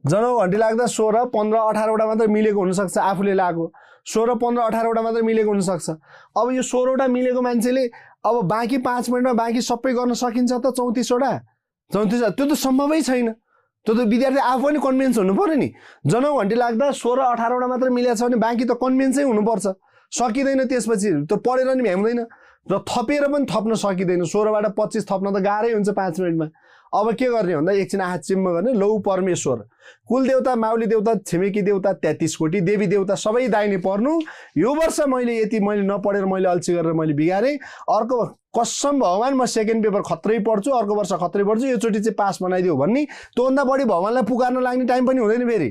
जनौ घन्टी लाग्दा 16 15 18 वटा मात्र मिलेको हुन सक्छ आफूले लागो 16 15 18 वटा मात्र मिलेको हुन सक्छ अब यो 16 वटा मिलेको मान्छेले अब बाँकी 5 मिनेटमा बाँकी सबै गर्न सकिन्छ त 34 वटा त्यो त सम्भवै छैन त्यो त विद्यार्थी आफू पनि कन्भिन्स हुनु पर्यो नि जनौ घन्टी लाग्दा 16 18 वटा मात्र मिलेको छ भने बाँकी त कन्भिन्सै हुनुपर्छ सकिदैन त्यसपछि त्यो पढेर नि भ्याउँदैन र थपेर पनि थप्न सकिदैन 16 बाट 25 थप्न त गाह्रै हुन्छ 5 मिनेटमा अब के गर्ने भन्दा एकछिन आँखा चिम्म गर्ने लौ परमेश्वर कुल देवता माउली देवता छिमेकी देवता 33 कोटी देवी देवता सबै दाहिने पर्नु यो वर्ष मैले यति मैले नपढेर मैले अल्छी गरेर मैले बिगारे अर्को कसम भगवान म सेकेन्ड पेपर खत्रै पढ्छु अर्को वर्ष खत्रै पढ्छु यो चोटी चाहिँ पास बनाइदियो भन्ने त्योभन्दा बढी भगवानलाई पुकार्न लाग्ने टाइम पनि हुँदैन फेरि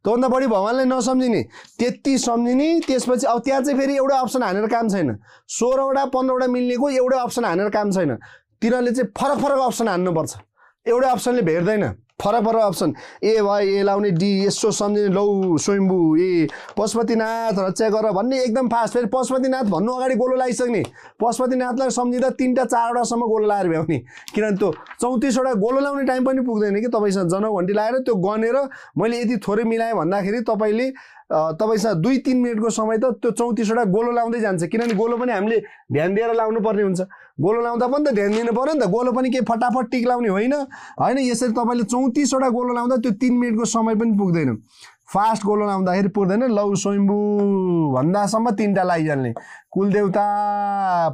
त्योभन्दा बढी भगवानलाई नसम्झिने त्यति सम्झिने त्यसपछि अब त्यहाँ चाहिँ फेरि एउटा अप्सन हानेर काम छैन 16 वटा 15 वटा मिल्नेको एउटा अप्सन हानेर काम छैन तिनीहरूले चाहिँ फरक फरक अप्सन हान्नुपर्छ एउटा अप्सनले भेट्दैन फरक फरक अप्सन ए भाइ ए लाउने डी यसो सम्झिने लौ स्वयम्भू ए पशुपतिनाथ रक्षा गर भन्ने एकदम फास्ट फेरि पशुपतिनाथ भन्नु अगाडि गोलो लगाइसक्ने पशुपतिनाथलाई सम्झिँदा 3टा 4 वटासम्म गोलो लगाएर भ्याउने किनभने त्यो 34 वटा गोलो लाउने टाइम पनि पुग्दैन कि तपाईँसँग जनौ घन्टी लगाएर त्यो गनेर मैले यति थोरै मिलाएँ भन्दाखेरि तपाईँले तपाईसँग 2-3 मिनेटको समय त त्यो 34 वटा गोलो लाउँदै जान्छ किनभने गोलो पनि हामीले ध्यान दिएर लाउनु पर्ने हुन्छ गोलो लाउँदा पनि त ध्यान दिनु पर्यो नि त गोलो पनि के फटाफट टिक लाउने होइन यसरी तपाईँले 34 वटा गोलो लाउँदा त्यो 3 मिनेटको समय पनि पुग्दैन फास्ट गोलो लाउँदाखेरि पुग्दैन लौ स्वयम्भू भन्दासम्म 3टा लागिजान्ने कुलदेवता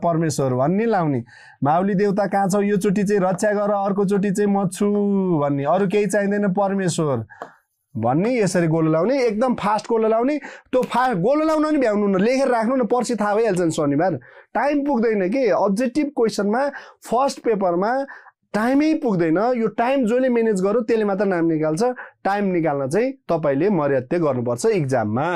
परमेश्वर भन्ने लाउने माउली देवता कहाँ छ यो चोटि चाहिँ रक्षा गर अर्को चोटि चाहिँ म छु भन्ने अरू केही चाहिँदैन परमेश्वर भन्ने यसरी गोलो लाउने एकदम फास्ट गोलो लाउने त्यो फास्ट गोलो लाउन नि भ्याउनु न लेखेर राख्नु न पर्सि थाहा भइहाल्छ नि शनिबार टाइम पुग्दैन के अब्जेक्टिभ क्वेसनमा फर्स्ट पेपरमा टाइमै पुग्दैन यो टाइम जसले म्यानेज गर्यो त्यसले मात्र नाम निकाल्छ टाइम निकाल्न चाहिँ तपाईँले मर्यादा गर्नुपर्छ इक्जाममा